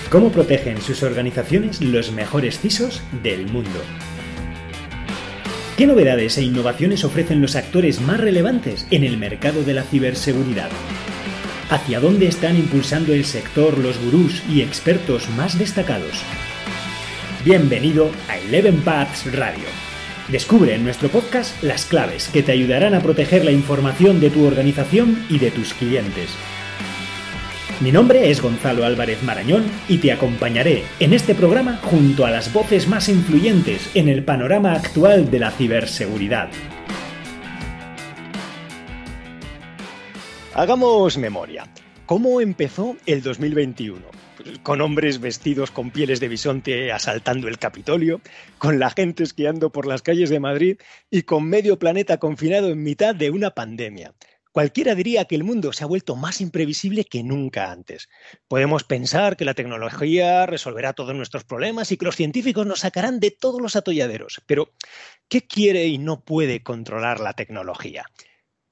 ¿Cómo protegen sus organizaciones los mejores CISOs del mundo? ¿Qué novedades e innovaciones ofrecen los actores más relevantes en el mercado de la ciberseguridad? ¿Hacia dónde están impulsando el sector los gurús y expertos más destacados? Bienvenido a Eleven Paths Radio. Descubre en nuestro podcast las claves que te ayudarán a proteger la información de tu organización y de tus clientes. Mi nombre es Gonzalo Álvarez Marañón y te acompañaré en este programa junto a las voces más influyentes en el panorama actual de la ciberseguridad. Hagamos memoria. ¿Cómo empezó el 2021? Con hombres vestidos con pieles de bisonte asaltando el Capitolio, con la gente esquiando por las calles de Madrid y con medio planeta confinado en mitad de una pandemia. Cualquiera diría que el mundo se ha vuelto más imprevisible que nunca antes. Podemos pensar que la tecnología resolverá todos nuestros problemas y que los científicos nos sacarán de todos los atolladeros. Pero, ¿qué quiere y no puede controlar la tecnología?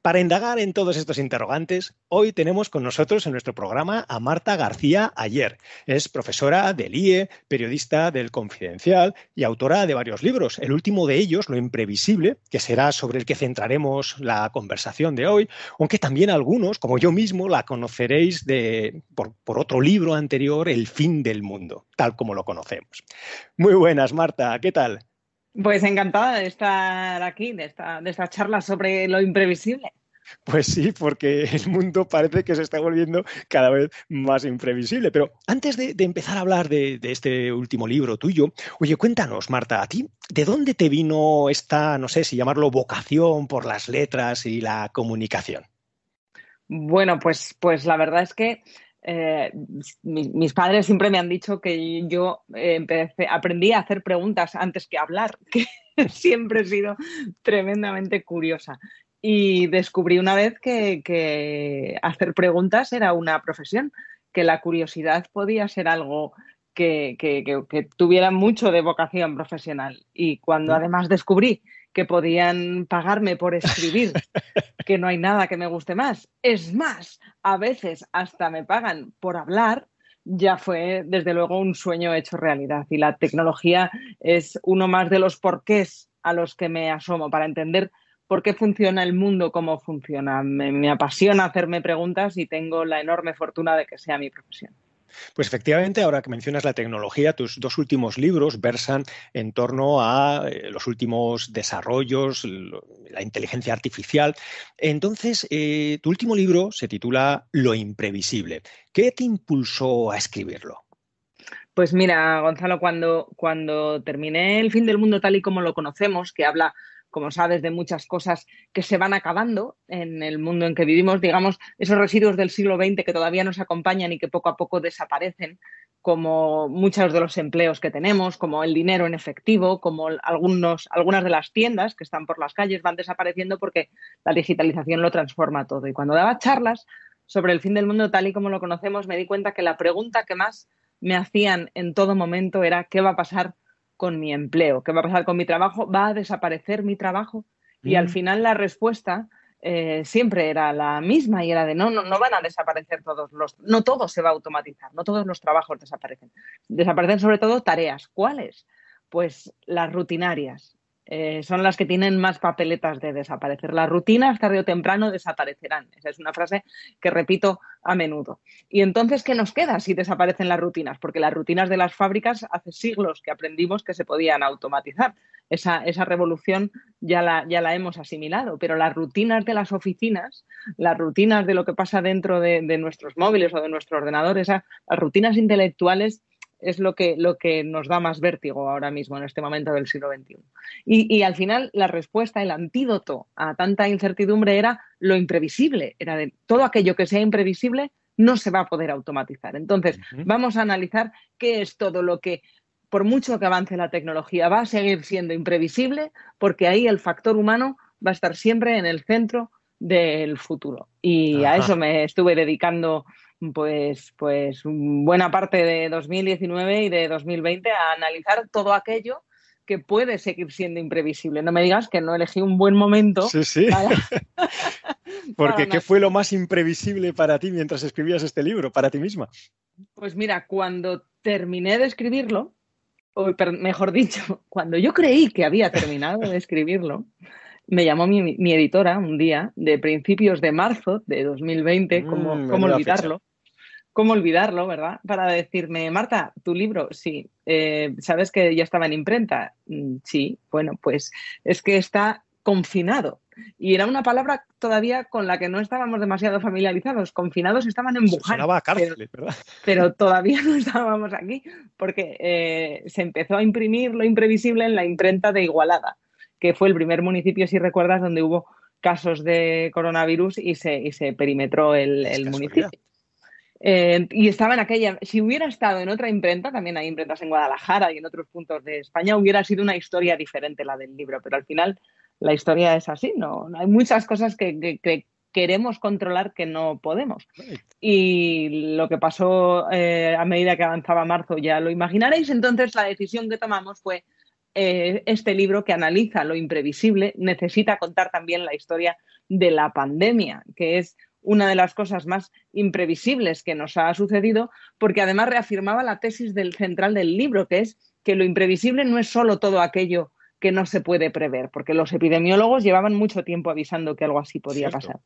Para indagar en todos estos interrogantes, hoy tenemos con nosotros en nuestro programa a Marta García Aller. Es profesora del IE, periodista del Confidencial y autora de varios libros. El último de ellos, Lo imprevisible, que será sobre el que centraremos la conversación de hoy, aunque también algunos, como yo mismo, la conoceréis por otro libro anterior, El fin del mundo, tal como lo conocemos. Muy buenas, Marta, ¿qué tal? Pues encantada de estar aquí, de esta charla sobre lo imprevisible. Pues sí, porque el mundo parece que se está volviendo cada vez más imprevisible. Pero antes de empezar a hablar de este último libro tuyo, oye, cuéntanos, Marta, ¿a ti de dónde te vino esta, no sé si llamarlo vocación por las letras y la comunicación? Bueno, pues la verdad es que mis padres siempre me han dicho que yo aprendí a hacer preguntas antes que hablar, que siempre he sido tremendamente curiosa. Y descubrí una vez que hacer preguntas era una profesión, que la curiosidad podía ser algo que tuviera mucho de vocación profesional. Y cuando además descubrí que podían pagarme por escribir, que no hay nada que me guste más. Es más, a veces hasta me pagan por hablar, ya fue desde luego un sueño hecho realidad. Y la tecnología es uno más de los porqués a los que me asomo para entender por qué funciona el mundo, cómo funciona. Me apasiona hacerme preguntas y tengo la enorme fortuna de que sea mi profesión. Pues efectivamente, ahora que mencionas la tecnología, tus dos últimos libros versan en torno a los últimos desarrollos, la inteligencia artificial. Entonces, tu último libro se titula Lo imprevisible. ¿Qué te impulsó a escribirlo? Pues mira, Gonzalo, cuando terminé El fin del mundo tal y como lo conocemos, que habla, como sabes, de muchas cosas que se van acabando en el mundo en que vivimos, digamos, esos residuos del siglo XX que todavía nos acompañan y que poco a poco desaparecen, como muchos de los empleos que tenemos, como el dinero en efectivo, como algunas de las tiendas que están por las calles van desapareciendo porque la digitalización lo transforma todo. Y cuando daba charlas sobre el fin del mundo tal y como lo conocemos, me di cuenta que la pregunta que más me hacían en todo momento era ¿qué va a pasar con mi empleo? ¿Qué va a pasar con mi trabajo? ¿Va a desaparecer mi trabajo? Y al final la respuesta siempre era la misma y era de no van a desaparecer no todo se va a automatizar, no todos los trabajos desaparecen. Desaparecen sobre todo tareas. ¿Cuáles? Pues las rutinarias. Son las que tienen más papeletas de desaparecer. Las rutinas tarde o temprano desaparecerán. Esa es una frase que repito a menudo. Y entonces, ¿qué nos queda si desaparecen las rutinas? Porque las rutinas de las fábricas hace siglos que aprendimos que se podían automatizar. Esa revolución ya la hemos asimilado, pero las rutinas de las oficinas, las rutinas de lo que pasa dentro de nuestros móviles o de nuestro ordenador, las rutinas intelectuales es lo que nos da más vértigo ahora mismo en este momento del siglo XXI. Y al final la respuesta, el antídoto a tanta incertidumbre era lo imprevisible, era de todo aquello que sea imprevisible no se va a poder automatizar. Entonces, vamos a analizar qué es todo lo que, por mucho que avance la tecnología, va a seguir siendo imprevisible, porque ahí el factor humano va a estar siempre en el centro del futuro. Y a eso me estuve dedicando pues buena parte de 2019 y de 2020 a analizar todo aquello que puede seguir siendo imprevisible. No me digas que no elegí un buen momento. Sí, sí. Para, Porque para ¿qué fue lo más imprevisible para ti mientras escribías este libro, para ti misma? Pues mira, cuando terminé de escribirlo, o mejor dicho, cuando yo creí que había terminado de escribirlo, me llamó mi editora un día, de principios de marzo de 2020, ¿cómo Menuda fecha. olvidarlo? ¿Cómo olvidarlo, verdad? Para decirme, Marta, tu libro, sí. ¿Sabes que ya estaba en imprenta? Sí, bueno, pues es que está confinado. Y era una palabra todavía con la que no estábamos demasiado familiarizados. Confinados estaban en Wuhan, Sonaba a pero cárcel, ¿verdad? todavía no estábamos aquí porque se empezó a imprimir lo imprevisible en la imprenta de Igualada, que fue el primer municipio, si recuerdas, donde hubo casos de coronavirus y se perimetró Es el casualidad. municipio. Y estaba en aquella, si hubiera estado en otra imprenta, también hay imprentas en Guadalajara y en otros puntos de España, hubiera sido una historia diferente la del libro, pero al final la historia es así, ¿no? Hay muchas cosas que queremos controlar que no podemos. Y lo que pasó a medida que avanzaba marzo ya lo imaginaréis, entonces la decisión que tomamos fue este libro que analiza lo imprevisible, necesita contar también la historia de la pandemia, que es una de las cosas más imprevisibles que nos ha sucedido, porque además reafirmaba la tesis central del libro, que es que lo imprevisible no es solo todo aquello que no se puede prever, porque los epidemiólogos llevaban mucho tiempo avisando que algo así podía Cierto. pasar.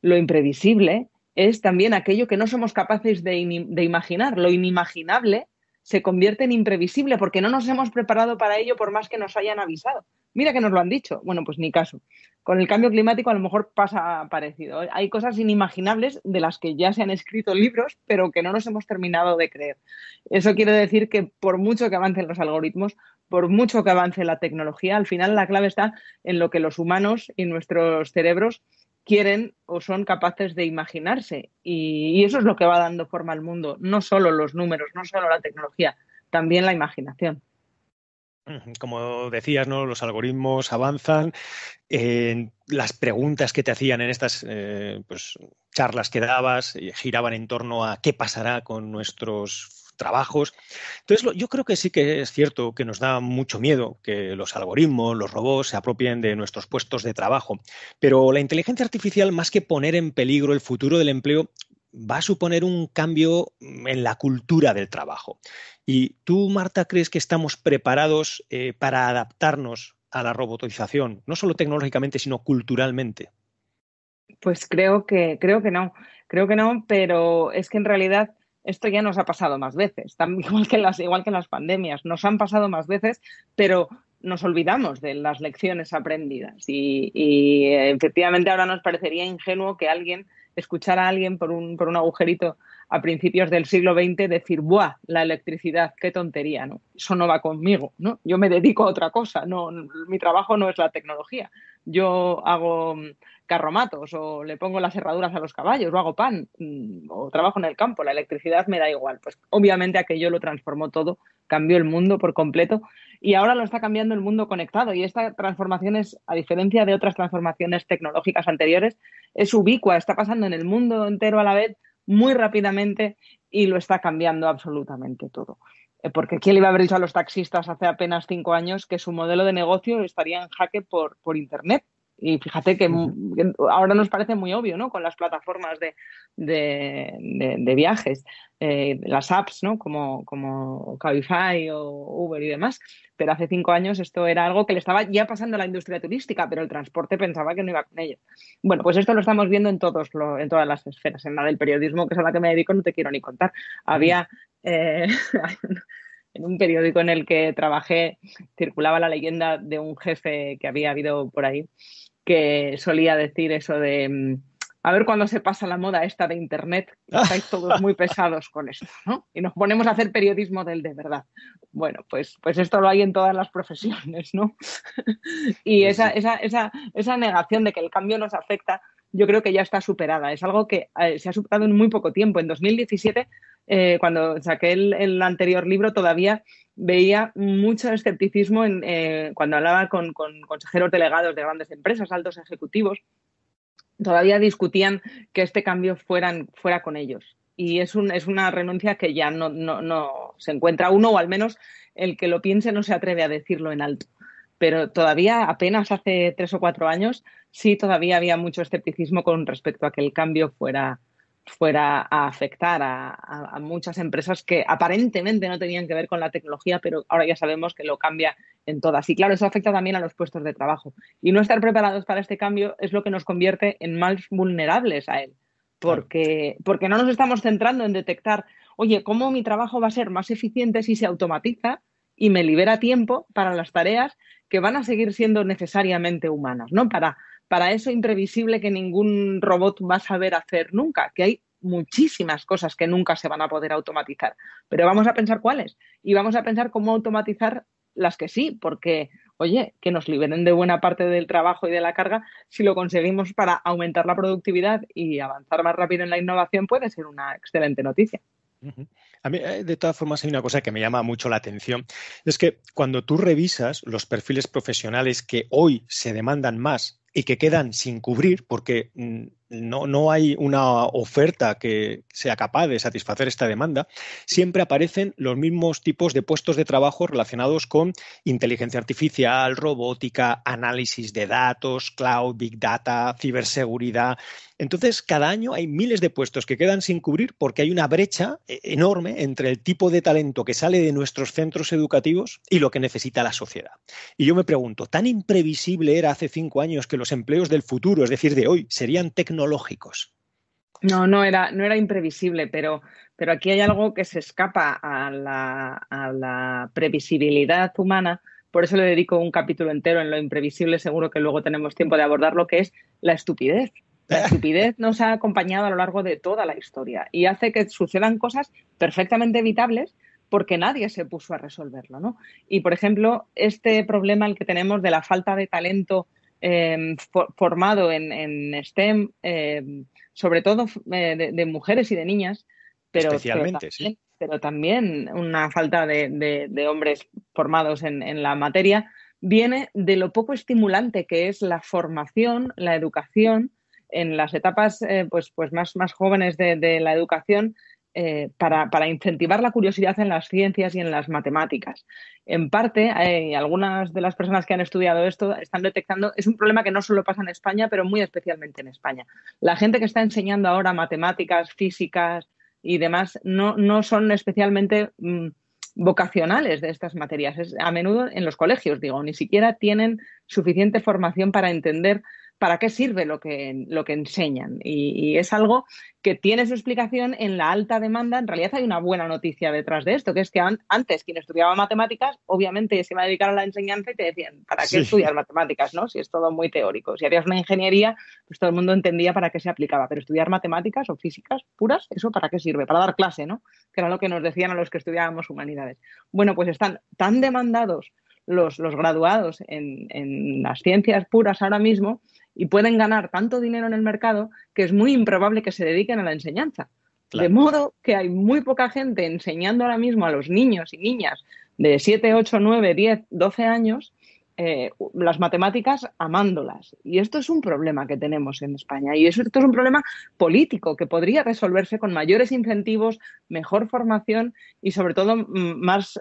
Lo imprevisible es también aquello que no somos capaces de imaginar. Lo inimaginable se convierte en imprevisible porque no nos hemos preparado para ello por más que nos hayan avisado. Mira que nos lo han dicho. Bueno, pues ni caso. Con el cambio climático a lo mejor pasa parecido. Hay cosas inimaginables de las que ya se han escrito libros, pero que no nos hemos terminado de creer. Eso quiere decir que por mucho que avancen los algoritmos, por mucho que avance la tecnología, al final la clave está en lo que los humanos y nuestros cerebros quieren o son capaces de imaginarse. Y eso es lo que va dando forma al mundo. No solo los números, no solo la tecnología, también la imaginación. Como decías, ¿no? Los algoritmos avanzan. Las preguntas que te hacían en estas pues, charlas que dabas giraban en torno a qué pasará con nuestros trabajos. Entonces, yo creo que sí que es cierto que nos da mucho miedo que los algoritmos, los robots se apropien de nuestros puestos de trabajo, pero la inteligencia artificial, más que poner en peligro el futuro del empleo, va a suponer un cambio en la cultura del trabajo. ¿Y tú, Marta, crees que estamos preparados para adaptarnos a la robotización, no solo tecnológicamente, sino culturalmente? Pues creo que no, pero es que en realidad esto ya nos ha pasado más veces, igual que las pandemias, nos han pasado más veces, pero nos olvidamos de las lecciones aprendidas y efectivamente ahora nos parecería ingenuo que alguien escuchara a alguien por un agujerito a principios del siglo XX decir, ¡buah! La electricidad, qué tontería, ¿no? Eso no va conmigo, ¿no? Yo me dedico a otra cosa, no, mi trabajo no es la tecnología. Yo hago carromatos o le pongo las herraduras a los caballos o hago pan o trabajo en el campo, la electricidad me da igual. Pues obviamente aquello lo transformó todo, cambió el mundo por completo y ahora lo está cambiando el mundo conectado y esta transformación es, a diferencia de otras transformaciones tecnológicas anteriores, es ubicua, está pasando en el mundo entero a la vez muy rápidamente y lo está cambiando absolutamente todo. Porque ¿quién le iba a haber dicho a los taxistas hace apenas 5 años que su modelo de negocio estaría en jaque por Internet? Y fíjate que ahora nos parece muy obvio, ¿no? Con las plataformas de viajes, las apps, ¿no? Como Cabify o Uber y demás. Pero hace 5 años esto era algo que le estaba ya pasando a la industria turística, pero el transporte pensaba que no iba con ello. Bueno, pues esto lo estamos viendo en todas las esferas. En la del periodismo, que es a la que me dedico, no te quiero ni contar. Había... Eh, en un periódico en el que trabajé circulaba la leyenda de un jefe que había habido por ahí que solía decir eso de a ver cuándo se pasa la moda esta de Internet, estáis todos muy pesados con esto, ¿no? Y nos ponemos a hacer periodismo del de verdad. Bueno, pues esto lo hay en todas las profesiones, ¿no? Y Sí, sí. esa negación de que el cambio nos afecta, yo creo que ya está superada. Es algo que se ha superado en muy poco tiempo. En 2017, cuando saqué el anterior libro, todavía veía mucho escepticismo cuando hablaba con consejeros delegados de grandes empresas, altos ejecutivos, todavía discutían que este cambio fuera con ellos. Y es una renuncia que ya no se encuentra uno, o al menos el que lo piense no se atreve a decirlo en alto. Pero todavía, apenas hace 3 o 4 años, sí todavía había mucho escepticismo con respecto a que el cambio fuera a afectar a muchas empresas que aparentemente no tenían que ver con la tecnología, pero ahora ya sabemos que lo cambia en todas. Y claro, eso afecta también a los puestos de trabajo. Y no estar preparados para este cambio es lo que nos convierte en más vulnerables a él, Claro. porque no nos estamos centrando en detectar, oye, ¿cómo mi trabajo va a ser más eficiente si se automatiza y me libera tiempo para las tareas que van a seguir siendo necesariamente humanas, ¿no? Para eso imprevisible que ningún robot va a saber hacer nunca, que hay muchísimas cosas que nunca se van a poder automatizar, pero vamos a pensar cuáles y vamos a pensar cómo automatizar las que sí, porque, oye, que nos liberen de buena parte del trabajo y de la carga, si lo conseguimos para aumentar la productividad y avanzar más rápido en la innovación, puede ser una excelente noticia. Ujú. A mí, de todas formas, hay una cosa que me llama mucho la atención. Es que cuando tú revisas los perfiles profesionales que hoy se demandan más y que quedan sin cubrir, porque no hay una oferta que sea capaz de satisfacer esta demanda, siempre aparecen los mismos tipos de puestos de trabajo relacionados con inteligencia artificial, robótica, análisis de datos, cloud, big data, ciberseguridad. Entonces, cada año hay miles de puestos que quedan sin cubrir porque hay una brecha enorme entre el tipo de talento que sale de nuestros centros educativos y lo que necesita la sociedad. Y yo me pregunto, ¿tan imprevisible era hace 5 años que los empleos del futuro, es decir, de hoy, serían tecnológicos? No era imprevisible, pero aquí hay algo que se escapa a la previsibilidad humana. Por eso le dedico un capítulo entero en lo imprevisible. Seguro que luego tenemos tiempo de abordar lo que es la estupidez. La estupidez nos ha acompañado a lo largo de toda la historia y hace que sucedan cosas perfectamente evitables porque nadie se puso a resolverlo, ¿no? Y, por ejemplo, este problema el que tenemos de la falta de talento formado en STEM, sobre todo de mujeres y de niñas, pero, pero, Especialmente, sí. también, pero también una falta de hombres formados en la materia, viene de lo poco estimulante que es la formación, la educación en las etapas pues más jóvenes de la educación, para incentivar la curiosidad en las ciencias y en las matemáticas. En parte, algunas de las personas que han estudiado esto están detectando, es un problema que no solo pasa en España, pero muy especialmente en España. La gente que está enseñando ahora matemáticas, físicas y demás no son especialmente vocacionales de estas materias. Es a menudo en los colegios, digo, ni siquiera tienen suficiente formación para entender para qué sirve lo que enseñan. Y es algo que tiene su explicación en la alta demanda. En realidad hay una buena noticia detrás de esto, que es que antes quien estudiaba matemáticas, obviamente se iba a dedicar a la enseñanza y te decían, ¿para qué Sí. estudias matemáticas? ¿No? Si es todo muy teórico. Si harías una ingeniería, pues todo el mundo entendía para qué se aplicaba. Pero estudiar matemáticas o físicas puras, ¿eso para qué sirve? Para dar clase, ¿no? Que era lo que nos decían a los que estudiábamos humanidades. Bueno, pues están tan demandados los graduados en las ciencias puras ahora mismo y pueden ganar tanto dinero en el mercado que es muy improbable que se dediquen a la enseñanza. De Claro. modo que hay muy poca gente enseñando ahora mismo a los niños y niñas de 7, 8, 9, 10, 12 años las matemáticas amándolas. Y esto es un problema que tenemos en España. Y esto es un problema político que podría resolverse con mayores incentivos, mejor formación y sobre todo más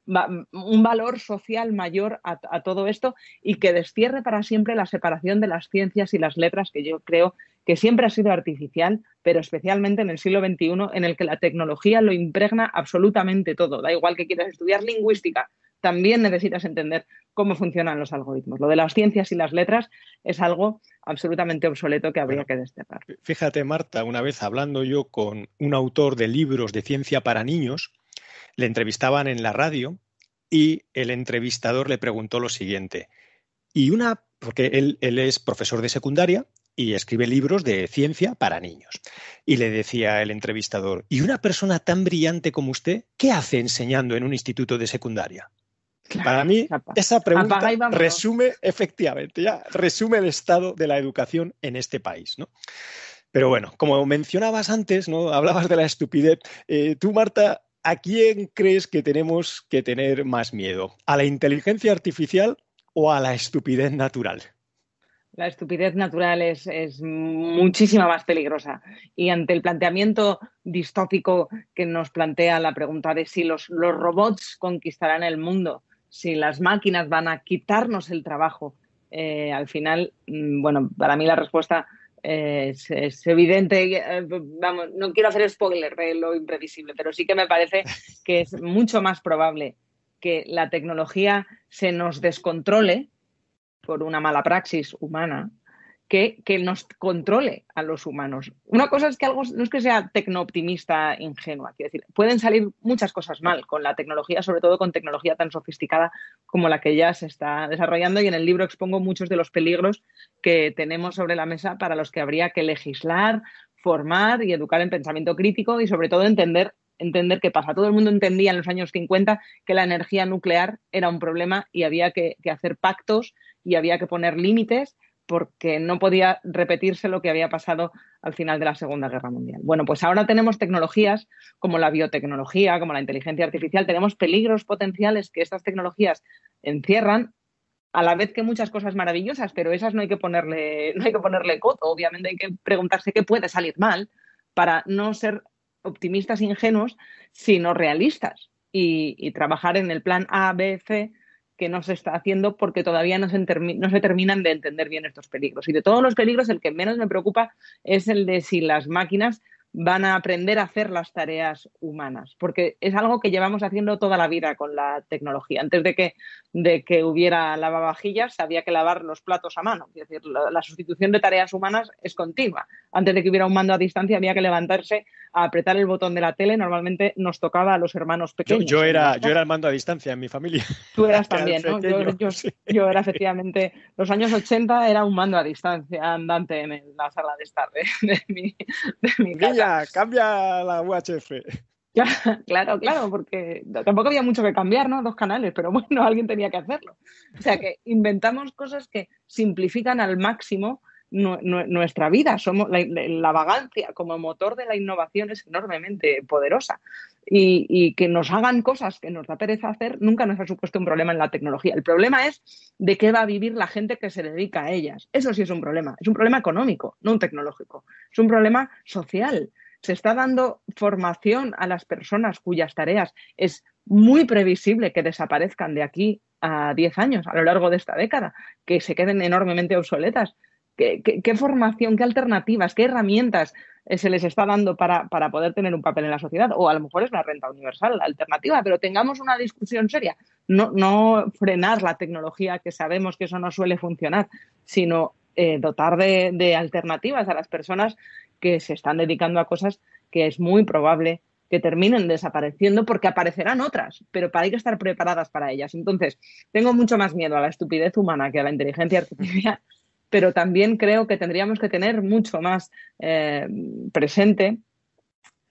un valor social mayor a todo esto y que destierre para siempre la separación de las ciencias y las letras, que yo creo que siempre ha sido artificial, pero especialmente en el siglo XXI, en el que la tecnología lo impregna absolutamente todo. Da igual que quieras estudiar lingüística, también necesitas entender cómo funcionan los algoritmos. Lo de las ciencias y las letras es algo absolutamente obsoleto que habría Bueno, que desterrar. fíjate, Marta, una vez hablando yo con un autor de libros de ciencia para niños, le entrevistaban en la radio y el entrevistador le preguntó lo siguiente. Porque él es profesor de secundaria y escribe libros de ciencia para niños. Y le decía el entrevistador, ¿y una persona tan brillante como usted, qué hace enseñando en un instituto de secundaria? Claro, Para mí, esa apaga pregunta y vámonos. resume, efectivamente, ya resume el estado de la educación en este país, ¿no? Pero bueno, como mencionabas antes, ¿no? Hablabas de la estupidez. Tú, Marta, ¿a quién crees que tenemos que tener más miedo? ¿A la inteligencia artificial o a la estupidez natural? la estupidez natural es muchísimo más peligrosa. Y ante el planteamiento distópico que nos plantea la pregunta de si los robots conquistarán el mundo, si las máquinas van a quitarnos el trabajo, al final, bueno, para mí la respuesta es evidente. Vamos, no quiero hacer spoiler de lo imprevisible, pero sí que me parece que es mucho más probable que la tecnología se nos descontrole por una mala praxis humana que nos controle a los humanos. Una cosa es que algo no es que sea tecnooptimista ingenua, quiero decir, pueden salir muchas cosas mal con la tecnología, sobre todo con tecnología tan sofisticada como la que ya se está desarrollando, y en el libro expongo muchos de los peligros que tenemos sobre la mesa para los que habría que legislar, formar y educar en pensamiento crítico y sobre todo entender qué pasa. Todo el mundo entendía en los años 50 que la energía nuclear era un problema y había que hacer pactos y había que poner límites porque no podía repetirse lo que había pasado al final de la Segunda Guerra Mundial. Bueno, pues ahora tenemos tecnologías como la biotecnología, como la inteligencia artificial, tenemos peligros potenciales que estas tecnologías encierran, a la vez que muchas cosas maravillosas, pero esas no hay que ponerle coto. Obviamente hay que preguntarse qué puede salir mal para no ser optimistas ingenuos, sino realistas y trabajar en el plan A, B, C que no se está haciendo porque todavía no se terminan de entender bien estos peligros. Y de todos los peligros, el que menos me preocupa es el de si las máquinas van a aprender a hacer las tareas humanas, porque es algo que llevamos haciendo toda la vida con la tecnología. Antes de que hubiera lavavajillas, había que lavar los platos a mano. Es decir, la sustitución de tareas humanas es continua. Antes de que hubiera un mando a distancia, había que levantarse a apretar el botón de la tele. Normalmente nos tocaba a los hermanos pequeños. Yo era el mando a distancia en mi familia. Tú eras también, ¿no? Sí. Yo era efectivamente, los años 80 era un mando a distancia andante en la sala de estar de mi casa. Niña, cambia la UHF. Claro, porque tampoco había mucho que cambiar, ¿no? 2 canales, pero bueno, alguien tenía que hacerlo. O sea que inventamos cosas que simplifican al máximo nuestra vida. La vagancia como motor de la innovación es enormemente poderosa. Y que nos hagan cosas que nos da pereza hacer nunca nos ha supuesto un problema en la tecnología. El problema es de qué va a vivir la gente que se dedica a ellas. Eso sí es un problema. Es un problema económico, no un tecnológico. Es un problema social. Se está dando formación a las personas cuyas tareas es muy previsible que desaparezcan de aquí a 10 años, a lo largo de esta década, que se queden enormemente obsoletas. ¿Qué formación, qué alternativas, qué herramientas se les está dando para poder tener un papel en la sociedad? O a lo mejor es la renta universal la alternativa, pero tengamos una discusión seria. No frenar la tecnología, que sabemos que eso no suele funcionar, sino dotar de alternativas a las personas que se están dedicando a cosas que es muy probable que terminen desapareciendo porque aparecerán otras, pero hay que estar preparadas para ellas. Entonces, tengo mucho más miedo a la estupidez humana que a la inteligencia artificial, pero también creo que tendríamos que tener mucho más presente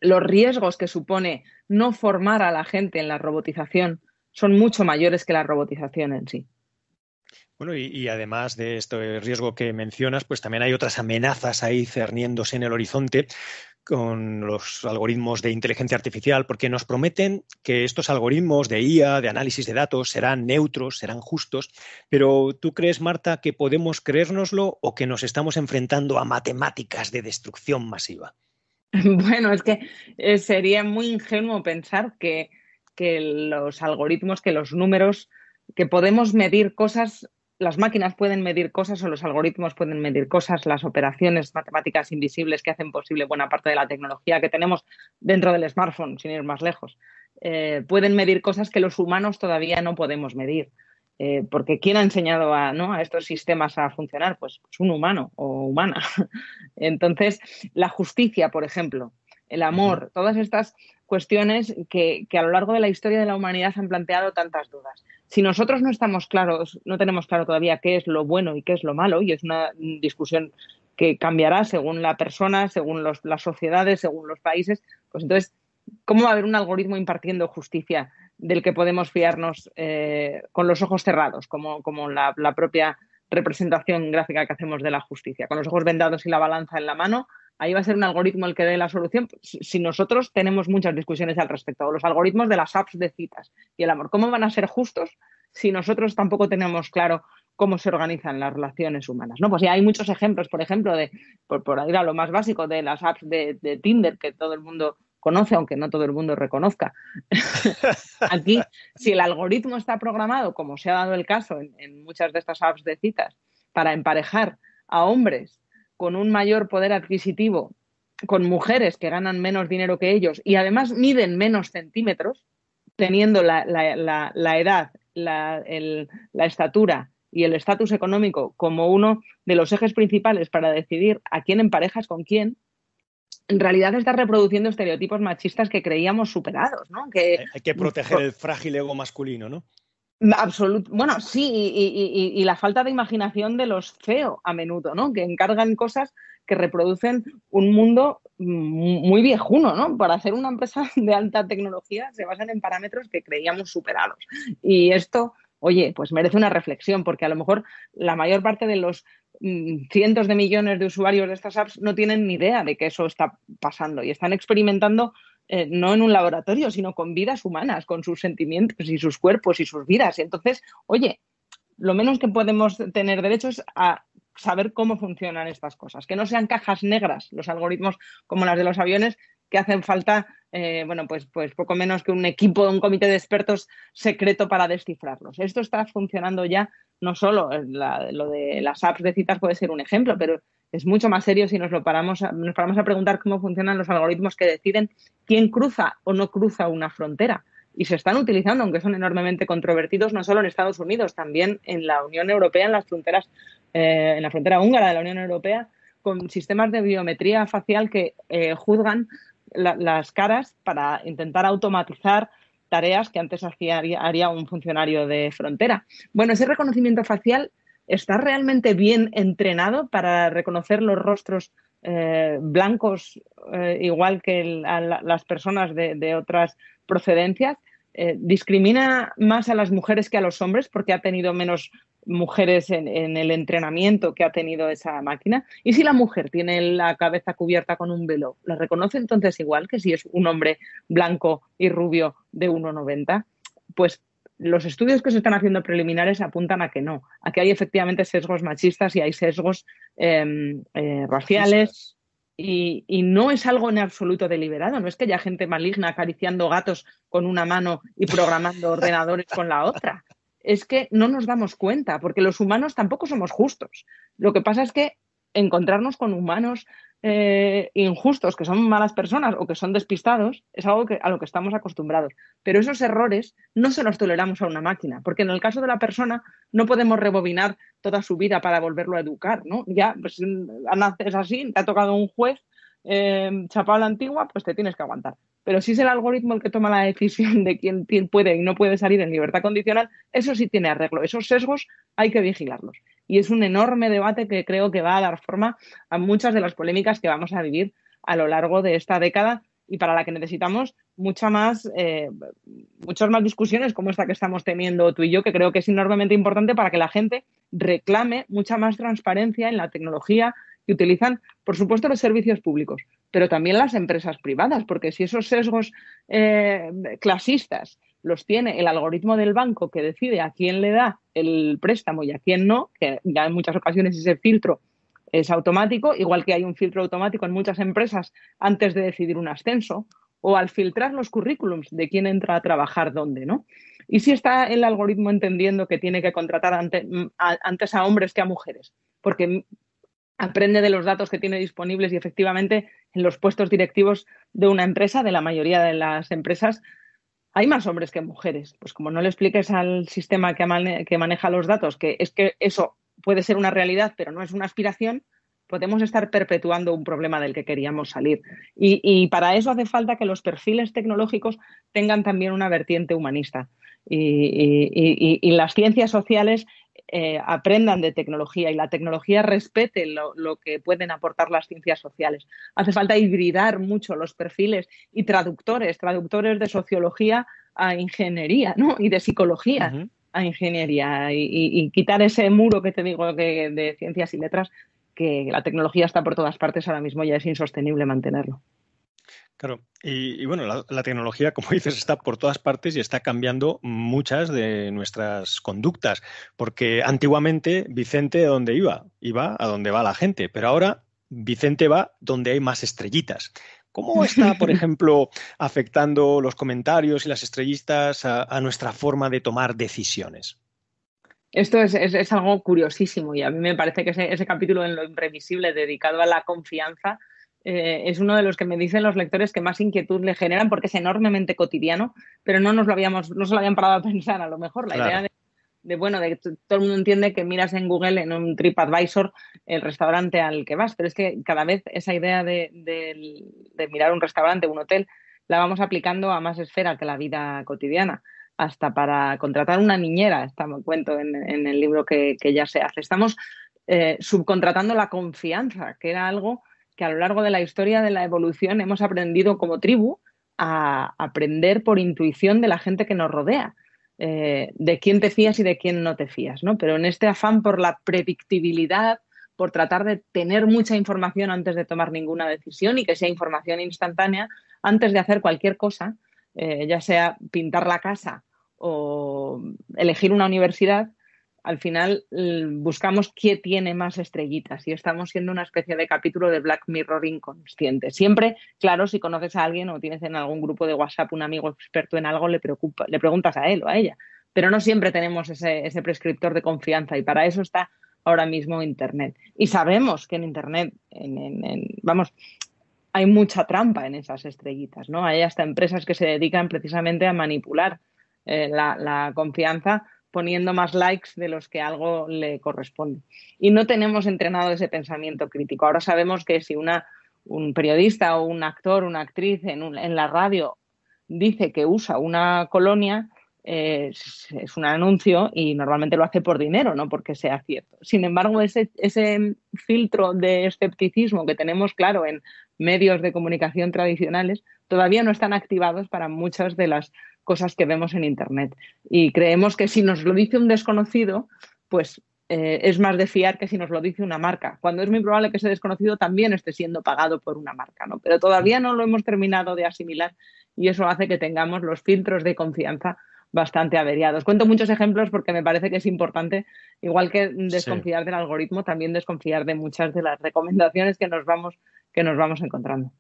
los riesgos que supone no formar a la gente en la robotización. Son mucho mayores que la robotización en sí. Bueno, y además de este riesgo que mencionas, pues también hay otras amenazas ahí cerniéndose en el horizonte con los algoritmos de inteligencia artificial, porque nos prometen que estos algoritmos de IA, de análisis de datos, serán neutros, serán justos, pero ¿tú crees, Marta, que podemos creérnoslo o que nos estamos enfrentando a matemáticas de destrucción masiva? Bueno, es que sería muy ingenuo pensar que los algoritmos, que los números, que podemos medir cosas, las máquinas pueden medir cosas o los algoritmos pueden medir cosas, las operaciones matemáticas invisibles que hacen posible buena parte de la tecnología que tenemos dentro del smartphone, sin ir más lejos, pueden medir cosas que los humanos todavía no podemos medir. Porque ¿quién ha enseñado a estos sistemas a funcionar? Pues un humano o humana. Entonces, la justicia, por ejemplo, el amor, todas estas cuestiones que a lo largo de la historia de la humanidad han planteado tantas dudas. Si nosotros no estamos claros, no tenemos claro todavía qué es lo bueno y qué es lo malo, y es una discusión que cambiará según la persona, según las sociedades, según los países, pues entonces, ¿cómo va a haber un algoritmo impartiendo justicia del que podemos fiarnos con los ojos cerrados, como la propia representación gráfica que hacemos de la justicia, con los ojos vendados y la balanza en la mano? Ahí va a ser un algoritmo el que dé la solución. Si nosotros tenemos muchas discusiones al respecto, los algoritmos de las apps de citas y el amor, ¿cómo van a ser justos si nosotros tampoco tenemos claro cómo se organizan las relaciones humanas, ¿no? Pues ya hay muchos ejemplos, por ejemplo, por ir a lo más básico, de las apps de Tinder, que todo el mundo conoce, aunque no todo el mundo reconozca. Aquí, si el algoritmo está programado, como se ha dado el caso en muchas de estas apps de citas, para emparejar a hombres con un mayor poder adquisitivo, con mujeres que ganan menos dinero que ellos y además miden menos centímetros, teniendo la edad, la estatura y el estatus económico como uno de los ejes principales para decidir a quién emparejas con quién, en realidad está reproduciendo estereotipos machistas que creíamos superados, ¿no? Hay que proteger el frágil ego masculino, ¿no? Bueno, sí, y la falta de imaginación de los CEO a menudo, ¿no? Que encargan cosas que reproducen un mundo muy viejuno, ¿no? Para hacer una empresa de alta tecnología se basan en parámetros que creíamos superados. Y esto, oye, pues merece una reflexión, porque a lo mejor la mayor parte de los cientos de millones de usuarios de estas apps no tienen ni idea de que eso está pasando y están experimentando no en un laboratorio, sino con vidas humanas, con sus sentimientos y sus cuerpos y sus vidas. Y entonces, oye, lo menos que podemos tener derecho es a saber cómo funcionan estas cosas, que no sean cajas negras los algoritmos como las de los aviones, que hacen falta, pues poco menos que un equipo, un comité de expertos secreto para descifrarlos. Esto está funcionando ya, no solo lo de las apps de citas puede ser un ejemplo, pero es mucho más serio si nos paramos a preguntar cómo funcionan los algoritmos que deciden quién cruza o no cruza una frontera. Y se están utilizando, aunque son enormemente controvertidos, no solo en Estados Unidos, también en la Unión Europea, en las fronteras, en la frontera húngara de la Unión Europea, con sistemas de biometría facial que juzgan las caras para intentar automatizar tareas que antes haría un funcionario de frontera. Bueno, ese reconocimiento facial está realmente bien entrenado para reconocer los rostros blancos, igual que las personas de otras procedencias. Discrimina más a las mujeres que a los hombres porque ha tenido menos mujeres en el entrenamiento que ha tenido esa máquina. Y si la mujer tiene la cabeza cubierta con un velo, ¿la reconoce entonces igual que si es un hombre blanco y rubio de 1,90? Pues los estudios que se están haciendo preliminares apuntan a que no, a que hay efectivamente sesgos machistas y hay sesgos raciales. Y no es algo en absoluto deliberado, no es que haya gente maligna acariciando gatos con una mano y programando ordenadores con la otra. Es que no nos damos cuenta, porque los humanos tampoco somos justos. Lo que pasa es que encontrarnos con humanos injustos, que son malas personas o que son despistados, es algo a lo que estamos acostumbrados. Pero esos errores no se los toleramos a una máquina, porque en el caso de la persona no podemos rebobinar toda su vida para volverlo a educar, ¿no? Ya, pues naces así, te ha tocado un juez chapado a la antigua, pues te tienes que aguantar. Pero si es el algoritmo el que toma la decisión de quién puede y no puede salir en libertad condicional, eso sí tiene arreglo. Esos sesgos hay que vigilarlos. Y es un enorme debate que creo que va a dar forma a muchas de las polémicas que vamos a vivir a lo largo de esta década y para la que necesitamos muchas más discusiones como esta que estamos teniendo tú y yo, que creo que es enormemente importante para que la gente reclame mucha más transparencia en la tecnología que utilizan, por supuesto, los servicios públicos, pero también las empresas privadas, porque si esos sesgos clasistas los tiene el algoritmo del banco que decide a quién le da el préstamo y a quién no, que ya en muchas ocasiones ese filtro es automático, igual que hay un filtro automático en muchas empresas antes de decidir un ascenso, o al filtrar los currículums de quién entra a trabajar dónde, ¿no? Y si está el algoritmo entendiendo que tiene que contratar antes a hombres que a mujeres, porque aprende de los datos que tiene disponibles y efectivamente en los puestos directivos de una empresa, de la mayoría de las empresas, hay más hombres que mujeres. Pues como no le expliques al sistema que maneja los datos que es que eso puede ser una realidad, pero no es una aspiración, podemos estar perpetuando un problema del que queríamos salir. Y para eso hace falta que los perfiles tecnológicos tengan también una vertiente humanista. Y las ciencias sociales aprendan de tecnología y la tecnología respete lo que pueden aportar las ciencias sociales. Hace falta hibridar mucho los perfiles y traductores de sociología a ingeniería, ¿no? Y de psicología a ingeniería y quitar ese muro que te digo de ciencias y letras, que la tecnología está por todas partes ahora mismo, ya es insostenible mantenerlo. Claro, y bueno, la tecnología, como dices, está por todas partes y está cambiando muchas de nuestras conductas, porque antiguamente Vicente, ¿a dónde iba? Iba a donde va la gente, pero ahora Vicente va donde hay más estrellitas. ¿Cómo está, por ejemplo, afectando los comentarios y las estrellitas a nuestra forma de tomar decisiones? Esto es algo curiosísimo y a mí me parece que ese capítulo en lo imprevisible dedicado a la confianza es uno de los que me dicen los lectores que más inquietud le generan porque es enormemente cotidiano, pero no se lo habían parado a pensar a lo mejor. La idea Claro, bueno, de que todo el mundo entiende que miras en Google, en un TripAdvisor, el restaurante al que vas, pero es que cada vez esa idea de mirar un restaurante, un hotel, la vamos aplicando a más esfera que la vida cotidiana, hasta para contratar una niñera, me cuento en el libro que ya se hace. Estamos subcontratando la confianza, que era algo que a lo largo de la historia de la evolución hemos aprendido como tribu a aprender por intuición de la gente que nos rodea, de quién te fías y de quién no te fías, ¿no? Pero en este afán por la predictibilidad, por tratar de tener mucha información antes de tomar ninguna decisión y que sea información instantánea, antes de hacer cualquier cosa, ya sea pintar la casa o elegir una universidad, al final buscamos quién tiene más estrellitas y estamos siendo una especie de capítulo de Black Mirror inconsciente. Siempre, claro, si conoces a alguien o tienes en algún grupo de WhatsApp un amigo experto en algo, le preguntas a él o a ella, pero no siempre tenemos ese prescriptor de confianza y para eso está ahora mismo Internet. Y sabemos que en Internet, vamos, hay mucha trampa en esas estrellitas, ¿no? Hay hasta empresas que se dedican precisamente a manipular la confianza poniendo más likes de los que algo le corresponde. Y no tenemos entrenado ese pensamiento crítico. Ahora sabemos que si un periodista o un actor, una actriz en la radio dice que usa una colonia, es un anuncio y normalmente lo hace por dinero, no porque sea cierto. Sin embargo, ese filtro de escepticismo que tenemos, claro, en medios de comunicación tradicionales, todavía no están activados para muchas de las cosas que vemos en Internet. Y creemos que si nos lo dice un desconocido, pues es más de fiar que si nos lo dice una marca, cuando es muy probable que ese desconocido también esté siendo pagado por una marca, ¿no? Pero todavía no lo hemos terminado de asimilar y eso hace que tengamos los filtros de confianza bastante averiados. Cuento muchos ejemplos porque me parece que es importante, igual que sí. desconfiar del algoritmo, también desconfiar de muchas de las recomendaciones que nos vamos encontrando.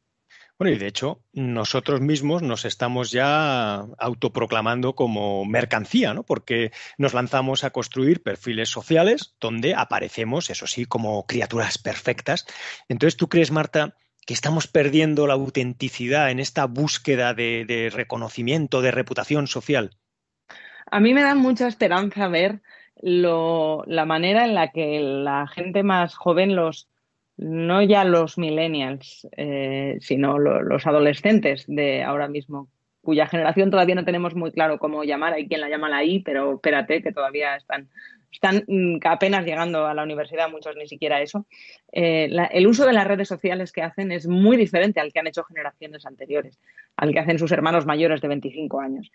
Bueno, y de hecho, nosotros mismos nos estamos ya autoproclamando como mercancía, ¿no? Porque nos lanzamos a construir perfiles sociales donde aparecemos, eso sí, como criaturas perfectas. Entonces, ¿tú crees, Marta, que estamos perdiendo la autenticidad en esta búsqueda de reconocimiento, de reputación social? A mí me da mucha esperanza ver la manera en la que la gente más joven, no ya los millennials, sino los adolescentes de ahora mismo, cuya generación todavía no tenemos muy claro cómo llamar, hay quien la llama la I, pero espérate, que todavía están apenas llegando a la universidad, muchos ni siquiera eso. El uso de las redes sociales que hacen es muy diferente al que han hecho generaciones anteriores, al que hacen sus hermanos mayores de 25 años.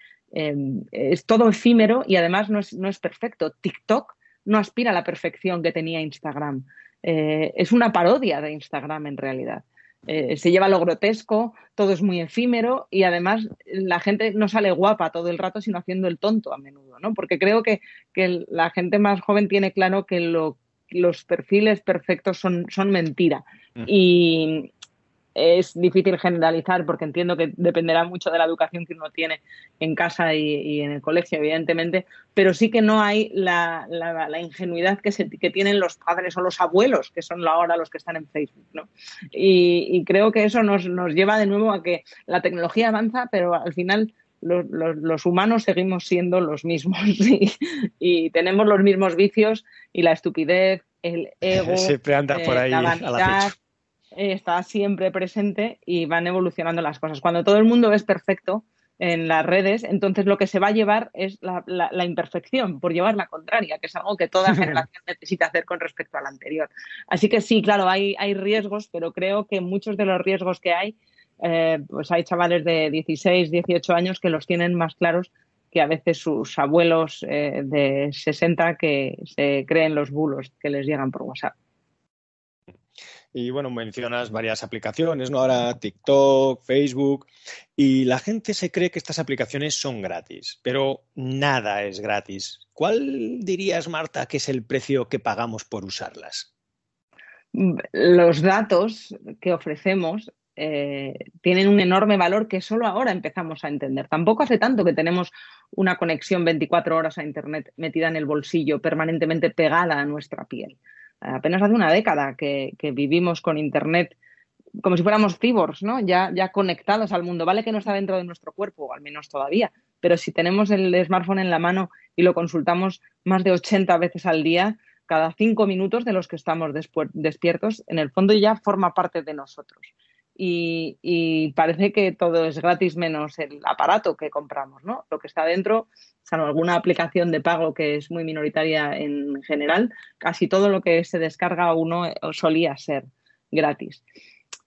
Es todo efímero y además no es perfecto. TikTok no aspira a la perfección que tenía Instagram. Es una parodia de Instagram en realidad. Se lleva lo grotesco, todo es muy efímero y además la gente no sale guapa todo el rato, sino haciendo el tonto a menudo, ¿no? Porque creo que la gente más joven tiene claro que los perfiles perfectos son mentira. Mm. Y, es difícil generalizar porque entiendo que dependerá mucho de la educación que uno tiene en casa y en el colegio, evidentemente, pero sí que no hay la ingenuidad que tienen los padres o los abuelos, que son ahora los que están en Facebook, ¿no? Y creo que eso nos lleva de nuevo a que la tecnología avanza, pero al final los humanos seguimos siendo los mismos y tenemos los mismos vicios y la estupidez, el ego, Siempre anda por la ahí al acecho. vanidad está siempre presente y van evolucionando las cosas. Cuando todo el mundo es perfecto en las redes, entonces lo que se va a llevar es la imperfección, por llevar la contraria, que es algo que toda generación necesita hacer con respecto a la anterior. Así que sí, claro, hay riesgos, pero creo que muchos de los riesgos que hay, pues hay chavales de 16, 18 años que los tienen más claros que a veces sus abuelos de 60 que se creen los bulos que les llegan por WhatsApp. Y bueno, mencionas varias aplicaciones, ¿no? Ahora TikTok, Facebook, y la gente se cree que estas aplicaciones son gratis, pero nada es gratis. ¿Cuál dirías, Marta, que es el precio que pagamos por usarlas? Los datos que ofrecemos tienen un enorme valor que solo ahora empezamos a entender. Tampoco hace tanto que tenemos una conexión 24 horas a Internet metida en el bolsillo, permanentemente pegada a nuestra piel. Apenas hace una década que vivimos con Internet como si fuéramos cyborgs, ¿no? Ya conectados al mundo. Vale que no está dentro de nuestro cuerpo, al menos todavía, pero si tenemos el smartphone en la mano y lo consultamos más de 80 veces al día, cada 5 minutos de los que estamos despiertos, en el fondo ya forma parte de nosotros. Y parece que todo es gratis menos el aparato que compramos, ¿no? Lo que está dentro, salvo alguna aplicación de pago que es muy minoritaria en general, casi todo lo que se descarga uno solía ser gratis.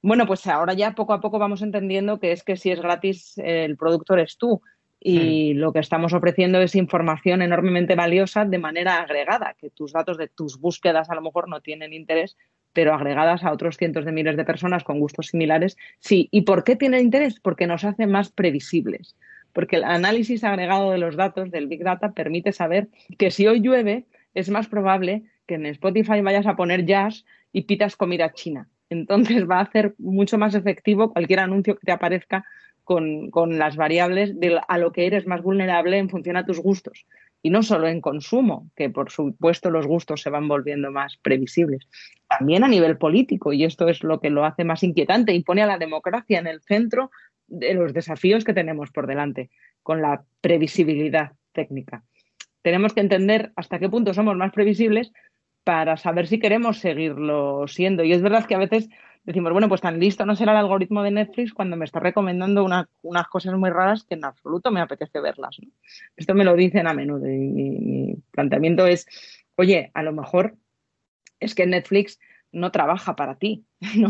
Bueno, pues ahora ya poco a poco vamos entendiendo que es que si es gratis, el producto eres tú. Hmm. Y lo que estamos ofreciendo es información enormemente valiosa de manera agregada, que tus datos de tus búsquedas a lo mejor no tienen interés, pero agregadas a otros cientos de miles de personas con gustos similares, sí. ¿Y por qué tiene interés? Porque nos hace más previsibles. Porque el análisis agregado de los datos del Big Data permite saber que si hoy llueve, es más probable que en Spotify vayas a poner jazz y pitas comida china. Entonces va a hacer mucho más efectivo cualquier anuncio que te aparezca con las variables de a lo que eres más vulnerable en función a tus gustos. Y no solo en consumo, que por supuesto los gustos se van volviendo más previsibles, también a nivel político, y esto es lo que lo hace más inquietante y pone a la democracia en el centro de los desafíos que tenemos por delante, con la previsibilidad técnica. Tenemos que entender hasta qué punto somos más previsibles para saber si queremos seguirlo siendo. Y es verdad que a veces decimos, bueno, pues tan listo no será el algoritmo de Netflix cuando me está recomendando unas cosas muy raras que en absoluto me apetece verlas, ¿no? Esto me lo dicen a menudo y mi planteamiento es, oye, a lo mejor es que Netflix no trabaja para ti, ¿no?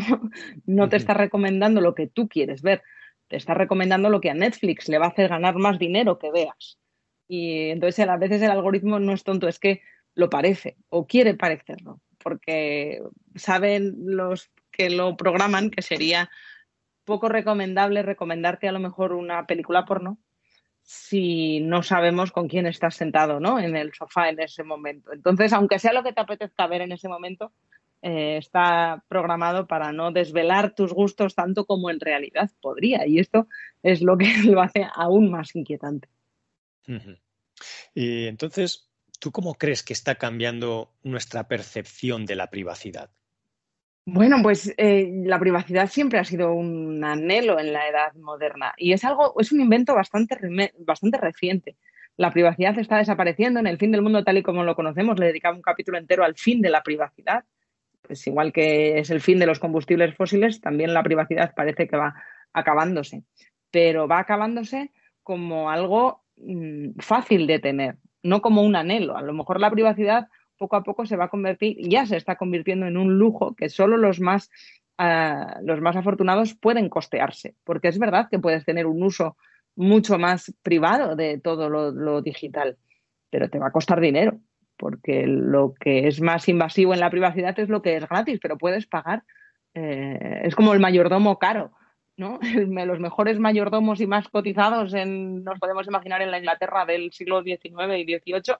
No te está recomendando lo que tú quieres ver, te está recomendando lo que a Netflix le va a hacer ganar más dinero que veas. Y entonces a veces el algoritmo no es tonto, es que lo parece o quiere parecerlo, porque saben los que lo programan que sería poco recomendable recomendarte a lo mejor una película porno si no sabemos con quién estás sentado, ¿no? En el sofá en ese momento. Entonces, aunque sea lo que te apetezca ver en ese momento, está programado para no desvelar tus gustos tanto como en realidad podría. Y esto es lo que lo hace aún más inquietante. Ujú. Y entonces, ¿tú cómo crees que está cambiando nuestra percepción de la privacidad? Bueno, pues la privacidad siempre ha sido un anhelo en la edad moderna y es un invento bastante reciente. La privacidad está desapareciendo. En el fin del mundo, tal y como lo conocemos, le dedicamos un capítulo entero al fin de la privacidad. Pues igual que es el fin de los combustibles fósiles, también la privacidad parece que va acabándose. Pero va acabándose como algo fácil de tener, no como un anhelo. A lo mejor la privacidad poco a poco se va a convertir, ya se está convirtiendo en un lujo que solo los más afortunados pueden costearse, porque es verdad que puedes tener un uso mucho más privado de todo lo digital, pero te va a costar dinero, porque lo que es más invasivo en la privacidad es lo que es gratis, pero puedes pagar. Es como el mayordomo caro, ¿no? Los mejores mayordomos y más cotizados nos podemos imaginar en la Inglaterra del siglo XIX y XVIII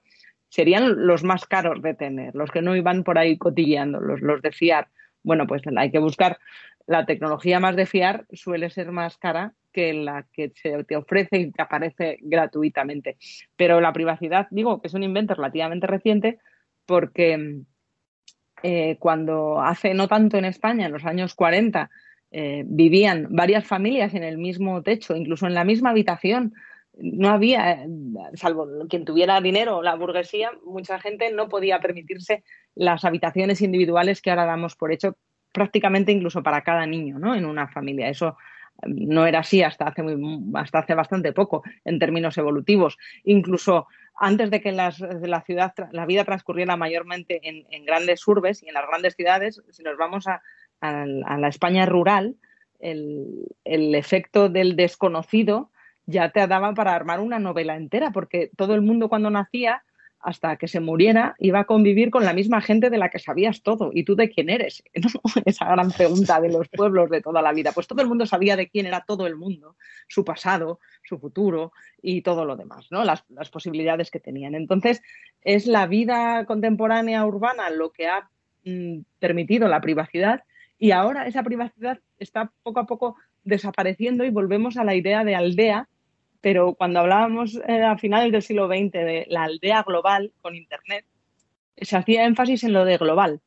serían los más caros de tener, los que no iban por ahí cotilleando, los de fiar. Bueno, pues hay que buscar la tecnología más de fiar suele ser más cara que la que se te ofrece y te aparece gratuitamente. Pero la privacidad, digo que es un invento relativamente reciente porque cuando hace no tanto en España, en los años 40, vivían varias familias en el mismo techo, incluso en la misma habitación. No había, salvo quien tuviera dinero o la burguesía, mucha gente no podía permitirse las habitaciones individuales que ahora damos por hecho prácticamente incluso para cada niño, ¿no? En una familia. Eso no era así hasta hace bastante poco en términos evolutivos. Incluso antes de que la vida transcurriera mayormente en grandes urbes y en las grandes ciudades, si nos vamos a la España rural, el efecto del desconocido ya te daba para armar una novela entera, porque todo el mundo cuando nacía hasta que se muriera, iba a convivir con la misma gente de la que sabías todo. ¿Y tú de quién eres? ¿No? Esa gran pregunta de los pueblos de toda la vida. Pues todo el mundo sabía de quién era todo el mundo, su pasado, su futuro y todo lo demás, ¿no? Las posibilidades que tenían. Entonces, es la vida contemporánea urbana lo que ha permitido la privacidad, y ahora esa privacidad está poco a poco desapareciendo y volvemos a la idea de aldea, pero cuando hablábamos a finales del siglo XX de la aldea global con Internet, se hacía énfasis en lo de global,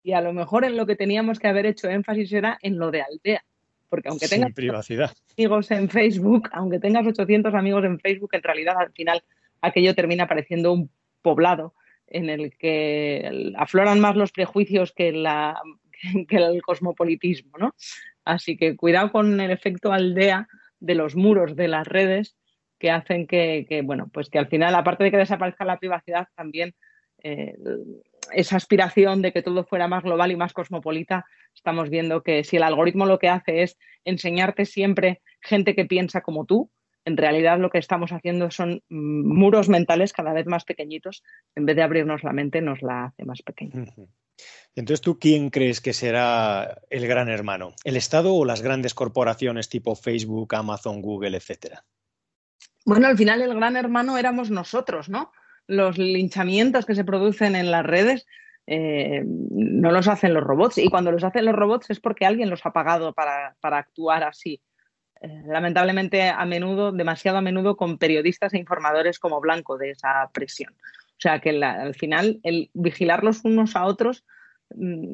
y a lo mejor en lo que teníamos que haber hecho énfasis era en lo de aldea, porque aunque tengas Sin privacidad. amigos en Facebook, aunque tengas 800 amigos en Facebook, en realidad al final aquello termina pareciendo un poblado en el que afloran más los prejuicios que el cosmopolitismo, ¿no? Así que cuidado con el efecto aldea de los muros de las redes, que hacen bueno, pues que al final, aparte de que desaparezca la privacidad, también eh, esa aspiración de que todo fuera más global y más cosmopolita, estamos viendo que si el algoritmo lo que hace es enseñarte siempre gente que piensa como tú, en realidad lo que estamos haciendo son muros mentales cada vez más pequeñitos. En vez de abrirnos la mente, nos la hace más pequeña. Entonces, ¿tú quién crees que será el gran hermano? ¿El Estado o las grandes corporaciones tipo Facebook, Amazon, Google, etcétera? Bueno, al final el gran hermano éramos nosotros, ¿no? Los linchamientos que se producen en las redes no los hacen los robots, y cuando los hacen los robots es porque alguien los ha pagado para actuar así. Lamentablemente, a menudo, demasiado a menudo, con periodistas e informadores como blanco de esa presión. O sea que al final el vigilarlos unos a otros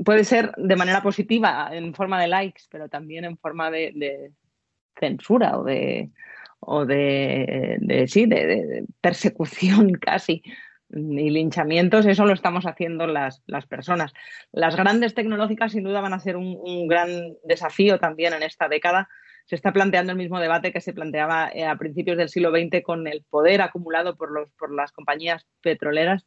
puede ser de manera positiva en forma de likes, pero también en forma de censura de persecución casi y linchamientos. Eso lo estamos haciendo las personas. Las grandes tecnológicas sin duda van a ser un gran desafío también en esta década. Se está planteando el mismo debate que se planteaba a principios del siglo XX con el poder acumulado por las compañías petroleras.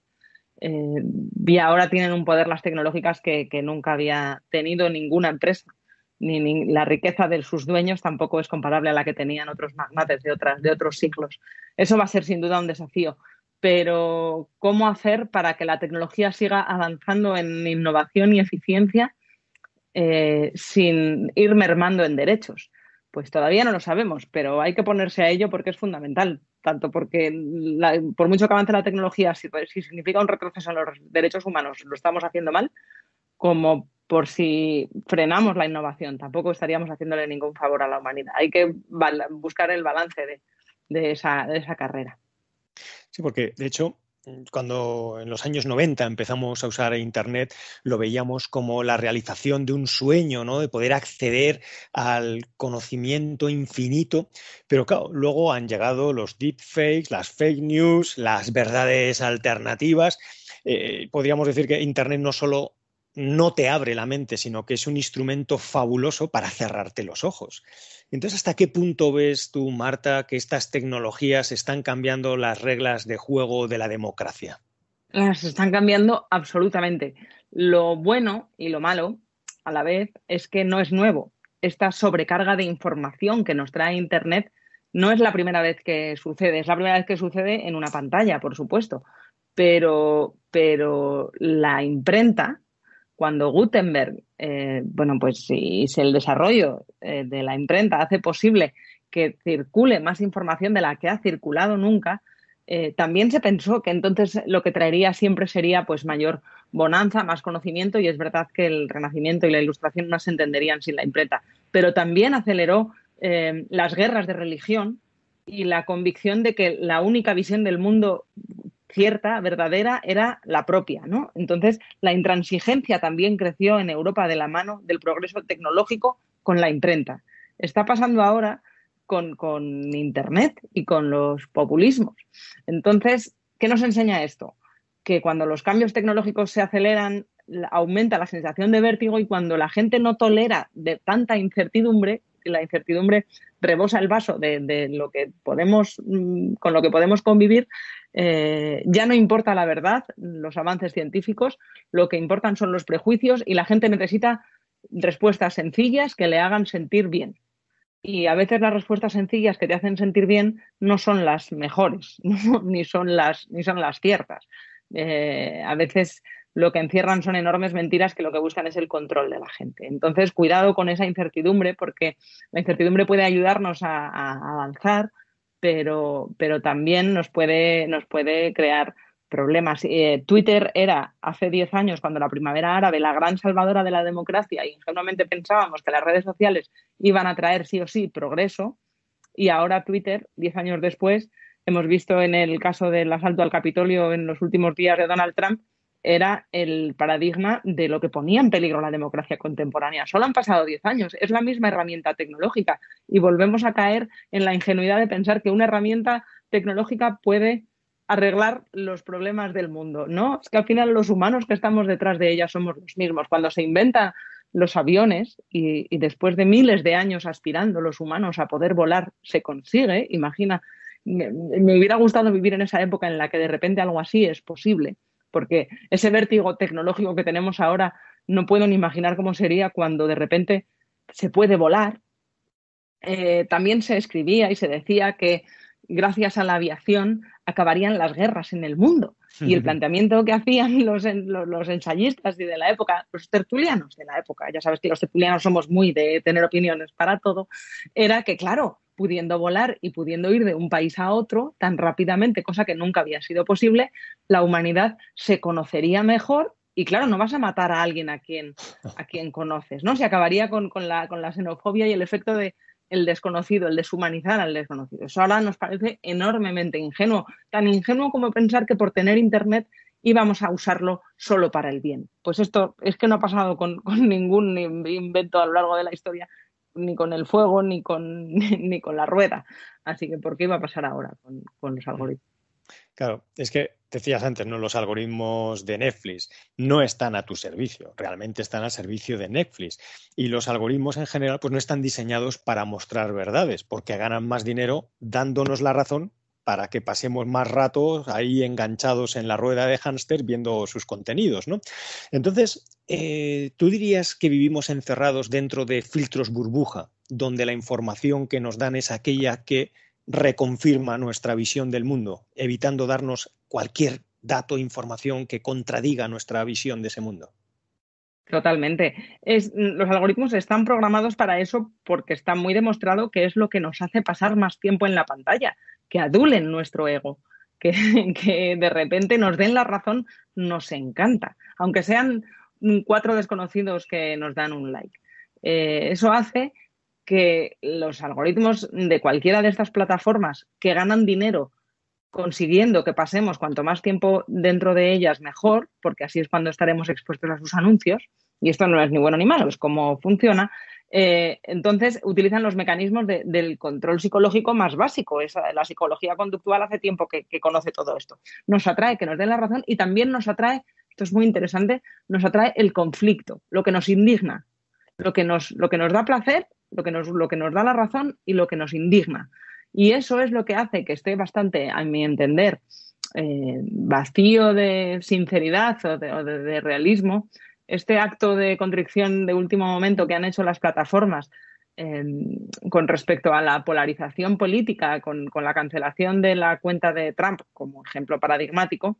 Y ahora tienen un poder las tecnológicas que nunca había tenido ninguna empresa. Ni la riqueza de sus dueños tampoco es comparable a la que tenían otros magnates de otros siglos. Eso va a ser sin duda un desafío. Pero ¿cómo hacer para que la tecnología siga avanzando en innovación y eficiencia sin ir mermando en derechos? Pues todavía no lo sabemos, pero hay que ponerse a ello porque es fundamental. Tanto porque por mucho que avance la tecnología, si significa un retroceso en los derechos humanos, lo estamos haciendo mal, como por si frenamos la innovación. Tampoco estaríamos haciéndole ningún favor a la humanidad. Hay que buscar el balance de esa carrera. Sí, porque de hecho, cuando en los años 90 empezamos a usar Internet, lo veíamos como la realización de un sueño, ¿no? De poder acceder al conocimiento infinito. Pero claro, luego han llegado los deepfakes, las fake news, las verdades alternativas. Podríamos decir que Internet no solo no te abre la mente, sino que es un instrumento fabuloso para cerrarte los ojos. Entonces, ¿hasta qué punto ves tú, Marta, que estas tecnologías están cambiando las reglas de juego de la democracia? Las están cambiando absolutamente. Lo bueno y lo malo a la vez es que no es nuevo. Esta sobrecarga de información que nos trae Internet no es la primera vez que sucede. Es la primera vez que sucede en una pantalla, por supuesto. Pero la imprenta, cuando Gutenberg, bueno, pues si el desarrollo de la imprenta hace posible que circule más información de la que ha circulado nunca, también se pensó que entonces lo que traería siempre sería pues mayor bonanza, más conocimiento, y es verdad que el Renacimiento y la Ilustración no se entenderían sin la imprenta, pero también aceleró las guerras de religión y la convicción de que la única visión del mundo cierta, verdadera, era la propia, ¿no? Entonces, la intransigencia también creció en Europa de la mano del progreso tecnológico con la imprenta. Está pasando ahora con Internet y con los populismos. Entonces, ¿qué nos enseña esto? Que cuando los cambios tecnológicos se aceleran, aumenta la sensación de vértigo, y cuando la gente no tolera de tanta incertidumbre, la incertidumbre rebosa el vaso de lo que podemos, con lo que podemos convivir, ya no importa la verdad, los avances científicos, lo que importan son los prejuicios, y la gente necesita respuestas sencillas que le hagan sentir bien. Y a veces las respuestas sencillas que te hacen sentir bien no son las mejores, ¿no? ni son las ciertas. A veces lo que encierran son enormes mentiras que lo que buscan es el control de la gente. Entonces, cuidado con esa incertidumbre, porque la incertidumbre puede ayudarnos a avanzar, pero también nos puede crear problemas. Twitter era hace 10 años, cuando la primavera árabe, la gran salvadora de la democracia, y ingenuamente pensábamos que las redes sociales iban a traer sí o sí progreso, y ahora Twitter, 10 años después, hemos visto en el caso del asalto al Capitolio en los últimos días de Donald Trump, era el paradigma de lo que ponía en peligro la democracia contemporánea. Solo han pasado 10 años, es la misma herramienta tecnológica y volvemos a caer en la ingenuidad de pensar que una herramienta tecnológica puede arreglar los problemas del mundo. No, es que al final los humanos que estamos detrás de ella somos los mismos. Cuando se inventan los aviones y después de miles de años aspirando los humanos a poder volar, se consigue, imagina, me hubiera gustado vivir en esa época en la que de repente algo así es posible, porque ese vértigo tecnológico que tenemos ahora no puedo ni imaginar cómo sería cuando de repente se puede volar. También se escribía y se decía que gracias a la aviación acabarían las guerras en el mundo. Y el planteamiento que hacían los ensayistas y de la época, los tertulianos de la época, ya sabes que los tertulianos somos muy de tener opiniones para todo, era que, claro, pudiendo volar y pudiendo ir de un país a otro tan rápidamente, cosa que nunca había sido posible, la humanidad se conocería mejor y, claro, no vas a matar a alguien a quien conoces, ¿no? Se acabaría con la xenofobia y el efecto de el desconocido, el deshumanizar al desconocido. Eso ahora nos parece enormemente ingenuo, tan ingenuo como pensar que por tener Internet íbamos a usarlo solo para el bien. Pues esto es que no ha pasado con ningún invento a lo largo de la historia, ni con el fuego, ni con la rueda. Así que, ¿por qué iba a pasar ahora con los algoritmos? Claro, es que decías antes, ¿no? Los algoritmos de Netflix no están a tu servicio, realmente están al servicio de Netflix. Y los algoritmos en general pues no están diseñados para mostrar verdades, porque ganan más dinero dándonos la razón para que pasemos más rato ahí enganchados en la rueda de hámster viendo sus contenidos, ¿no? Entonces, ¿tú dirías que vivimos encerrados dentro de filtros burbuja, donde la información que nos dan es aquella que reconfirma nuestra visión del mundo, evitando darnos cualquier dato o información que contradiga nuestra visión de ese mundo? Totalmente. Los algoritmos están programados para eso porque está muy demostrado que es lo que nos hace pasar más tiempo en la pantalla, que adulen nuestro ego, que, que de repente nos den la razón, nos encanta, aunque sean 4 desconocidos que nos dan un like. Eso hace que los algoritmos de cualquiera de estas plataformas que ganan dinero consiguiendo que pasemos cuanto más tiempo dentro de ellas mejor, porque así es cuando estaremos expuestos a sus anuncios, y esto no es ni bueno ni malo, es cómo funciona, entonces utilizan los mecanismos del control psicológico más básico. La psicología conductual hace tiempo que conoce todo esto. Nos atrae que nos den la razón y también nos atrae, esto es muy interesante, nos atrae el conflicto, lo que nos indigna, lo que nos da placer, lo que nos da la razón y lo que nos indigna. Y eso es lo que hace que esté bastante, a mi entender, vacío de sinceridad o de realismo, este acto de contrición de último momento que han hecho las plataformas con respecto a la polarización política, con la cancelación de la cuenta de Trump como ejemplo paradigmático,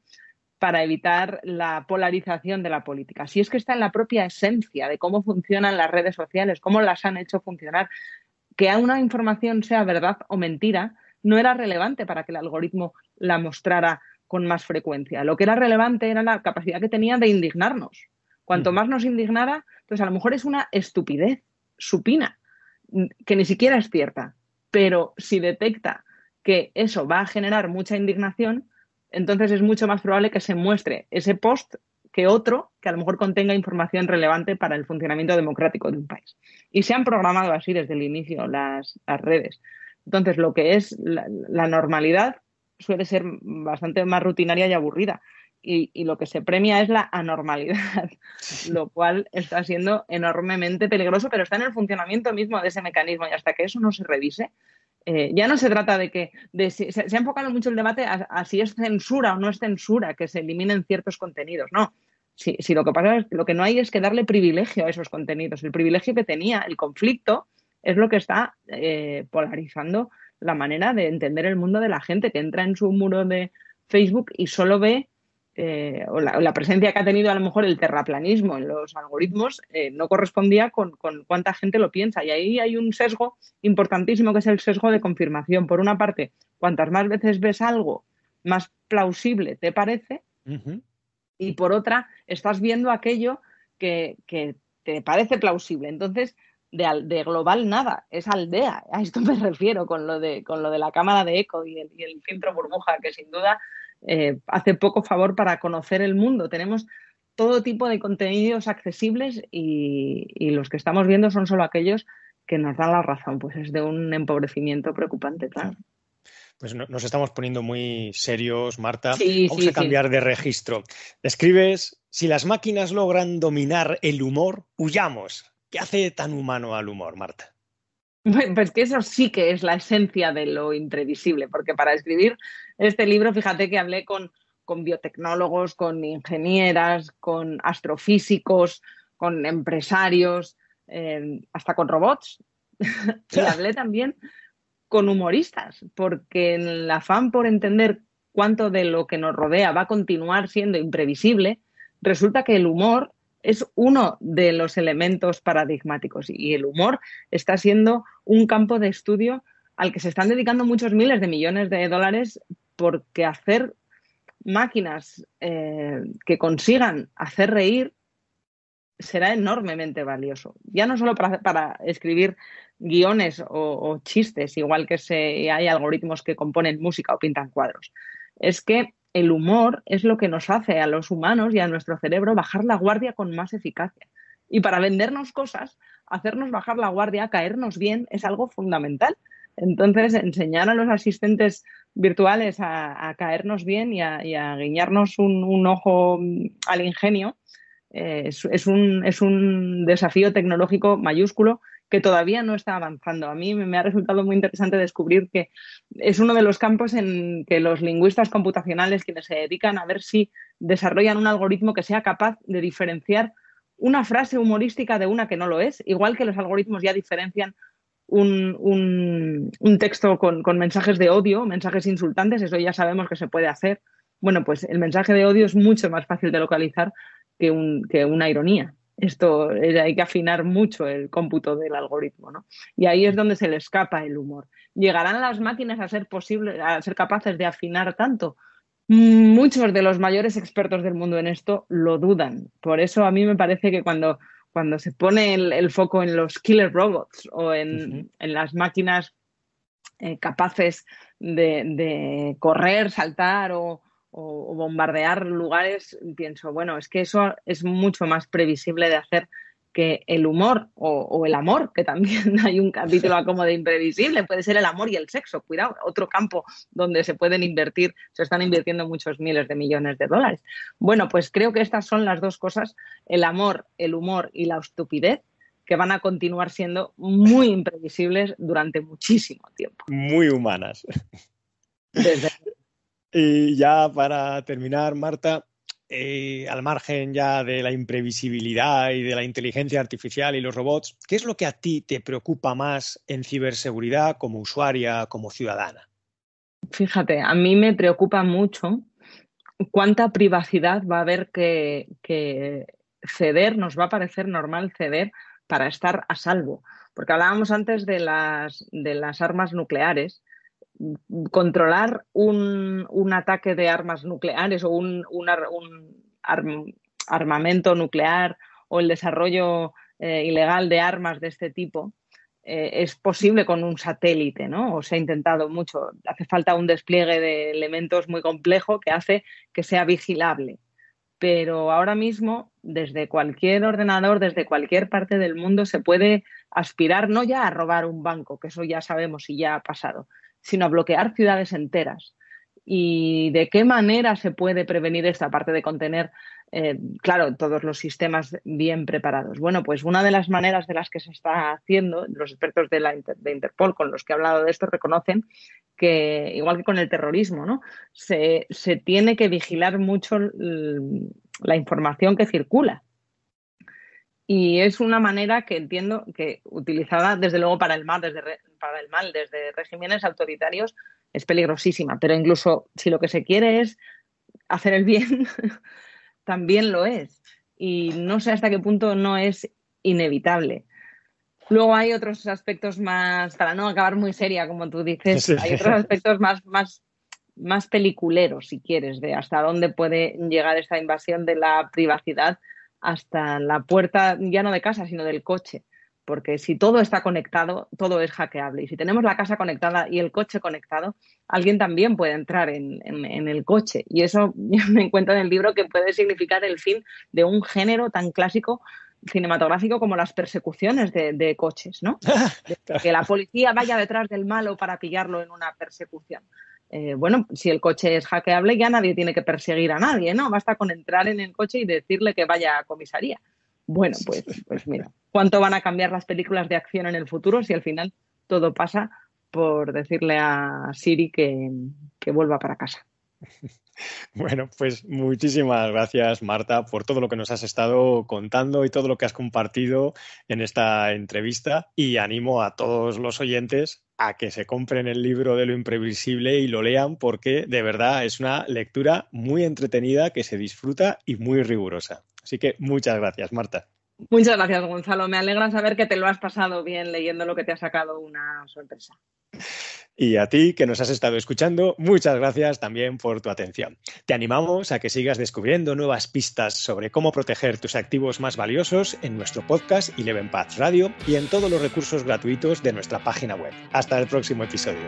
para evitar la polarización de la política. Si es que está en la propia esencia de cómo funcionan las redes sociales, cómo las han hecho funcionar, que una información sea verdad o mentira no era relevante para que el algoritmo la mostrara con más frecuencia. Lo que era relevante era la capacidad que tenía de indignarnos. Cuanto más nos indignara, pues a lo mejor es una estupidez supina, que ni siquiera es cierta, pero si detecta que eso va a generar mucha indignación, entonces es mucho más probable que se muestre ese post que otro que a lo mejor contenga información relevante para el funcionamiento democrático de un país. Y se han programado así desde el inicio las redes. Entonces, lo que es la normalidad suele ser bastante más rutinaria y aburrida. Y lo que se premia es la anormalidad, lo cual está siendo enormemente peligroso, pero está en el funcionamiento mismo de ese mecanismo y hasta que eso no se revise, ya no se trata de que se ha enfocado mucho el debate a si es censura o no es censura que se eliminen ciertos contenidos. No, si lo que pasa es lo que no hay es que darle privilegio a esos contenidos. El privilegio que tenía el conflicto es lo que está polarizando la manera de entender el mundo de la gente que entra en su muro de Facebook y solo ve o la presencia que ha tenido a lo mejor el terraplanismo en los algoritmos no correspondía con cuánta gente lo piensa. Y ahí hay un sesgo importantísimo que es el sesgo de confirmación. Por una parte, cuantas más veces ves algo, más plausible te parece. Ujú. Y por otra, estás viendo aquello que te parece plausible. Entonces, de global nada, es aldea. A esto me refiero con lo de la cámara de eco y el filtro burbuja, que sin duda hace poco favor para conocer el mundo. Tenemos todo tipo de contenidos accesibles y los que estamos viendo son solo aquellos que nos dan la razón. Pues es de un empobrecimiento preocupante, claro. Pues nos estamos poniendo muy serios, Marta. Sí, Vamos a sí, sí. cambiar de registro. Escribes, si las máquinas logran dominar el humor, huyamos. ¿Qué hace tan humano al humor, Marta? Pues que eso sí que es la esencia de lo imprevisible, porque para escribir este libro, fíjate que hablé con biotecnólogos, con ingenieras, con astrofísicos, con empresarios, hasta con robots. Y hablé también con humoristas, porque en el afán por entender cuánto de lo que nos rodea va a continuar siendo imprevisible, resulta que el humor es uno de los elementos paradigmáticos y el humor está siendo un campo de estudio al que se están dedicando muchos miles de millones de dólares porque hacer máquinas que consigan hacer reír será enormemente valioso. Ya no solo para escribir guiones o chistes, igual que hay algoritmos que componen música o pintan cuadros. Es que el humor es lo que nos hace a los humanos y a nuestro cerebro bajar la guardia con más eficacia. Y para vendernos cosas, hacernos bajar la guardia, caernos bien, es algo fundamental. Entonces, enseñar a los asistentes virtuales a caernos bien y a guiñarnos un ojo al ingenio es un desafío tecnológico mayúsculo que todavía no está avanzando. A mí me ha resultado muy interesante descubrir que es uno de los campos en que los lingüistas computacionales, quienes se dedican a ver si desarrollan un algoritmo que sea capaz de diferenciar una frase humorística de una que no lo es, igual que los algoritmos ya diferencian un texto con mensajes de odio, mensajes insultantes, eso ya sabemos que se puede hacer. Bueno, pues el mensaje de odio es mucho más fácil de localizar que una ironía. Esto hay que afinar mucho el cómputo del algoritmo, ¿no? Y ahí es donde se le escapa el humor. ¿Llegarán las máquinas a ser capaces de afinar tanto? Muchos de los mayores expertos del mundo en esto lo dudan. Por eso a mí me parece que cuando se pone el foco en los killer robots o en las máquinas capaces de correr, saltar o bombardear lugares, pienso, bueno, es que eso es mucho más previsible de hacer que el humor o el amor, que también hay un capítulo como de imprevisible, puede ser el amor y el sexo, cuidado, otro campo donde se están invirtiendo muchos miles de millones de dólares. Bueno, pues creo que estas son las dos cosas, el amor, el humor y la estupidez, que van a continuar siendo muy imprevisibles durante muchísimo tiempo. Muy humanas. Desde... Y ya para terminar, Marta, al margen ya de la imprevisibilidad y de la inteligencia artificial y los robots, ¿qué es lo que a ti te preocupa más en ciberseguridad como usuaria, como ciudadana? Fíjate, a mí me preocupa mucho cuánta privacidad va a haber que ceder, nos va a parecer normal ceder para estar a salvo. Porque hablábamos antes de las armas nucleares. Controlar un ataque de armas nucleares o un armamento nuclear o el desarrollo ilegal de armas de este tipo es posible con un satélite, ¿no? O se ha intentado mucho. Hace falta un despliegue de elementos muy complejo que hace que sea vigilable. Pero ahora mismo, desde cualquier ordenador, desde cualquier parte del mundo, se puede aspirar no ya a robar un banco, que eso ya sabemos y ya ha pasado, sino a bloquear ciudades enteras. ¿Y de qué manera se puede prevenir esta parte de contener, claro, todos los sistemas bien preparados? Bueno, pues una de las maneras de las que se está haciendo, los expertos de Interpol con los que he hablado de esto reconocen que, igual que con el terrorismo, ¿no? Se tiene que vigilar mucho la información que circula. Y es una manera que entiendo que utilizada desde luego para el mal, desde regímenes autoritarios, es peligrosísima. Pero incluso si lo que se quiere es hacer el bien también lo es. Y no sé hasta qué punto no es inevitable. Luego hay otros aspectos más, para no acabar muy seria, como tú dices, Sí. hay otros aspectos más peliculeros, si quieres, de hasta dónde puede llegar esta invasión de la privacidad hasta la puerta, ya no de casa, sino del coche. Porque si todo está conectado, todo es hackeable. Y si tenemos la casa conectada y el coche conectado, alguien también puede entrar en el coche. Y eso yo me encuentro en el libro que puede significar el fin de un género tan clásico cinematográfico como las persecuciones de coches, ¿no? Que la policía vaya detrás del malo para pillarlo en una persecución. Bueno, si el coche es hackeable, ya nadie tiene que perseguir a nadie, ¿no? Basta con entrar en el coche y decirle que vaya a comisaría. Bueno, pues mira, ¿cuánto van a cambiar las películas de acción en el futuro si al final todo pasa por decirle a Siri que vuelva para casa? Bueno, pues muchísimas gracias, Marta, por todo lo que nos has estado contando y todo lo que has compartido en esta entrevista. Y animo a todos los oyentes a que se compren el libro de lo imprevisible y lo lean, porque de verdad es una lectura muy entretenida, que se disfruta y muy rigurosa. Así que muchas gracias, Marta. Muchas gracias, Gonzalo. Me alegra saber que te lo has pasado bien leyendo lo que te ha sacado una sorpresa. Y a ti, que nos has estado escuchando, muchas gracias también por tu atención. Te animamos a que sigas descubriendo nuevas pistas sobre cómo proteger tus activos más valiosos en nuestro podcast Eleven Paths Radio y en todos los recursos gratuitos de nuestra página web. Hasta el próximo episodio.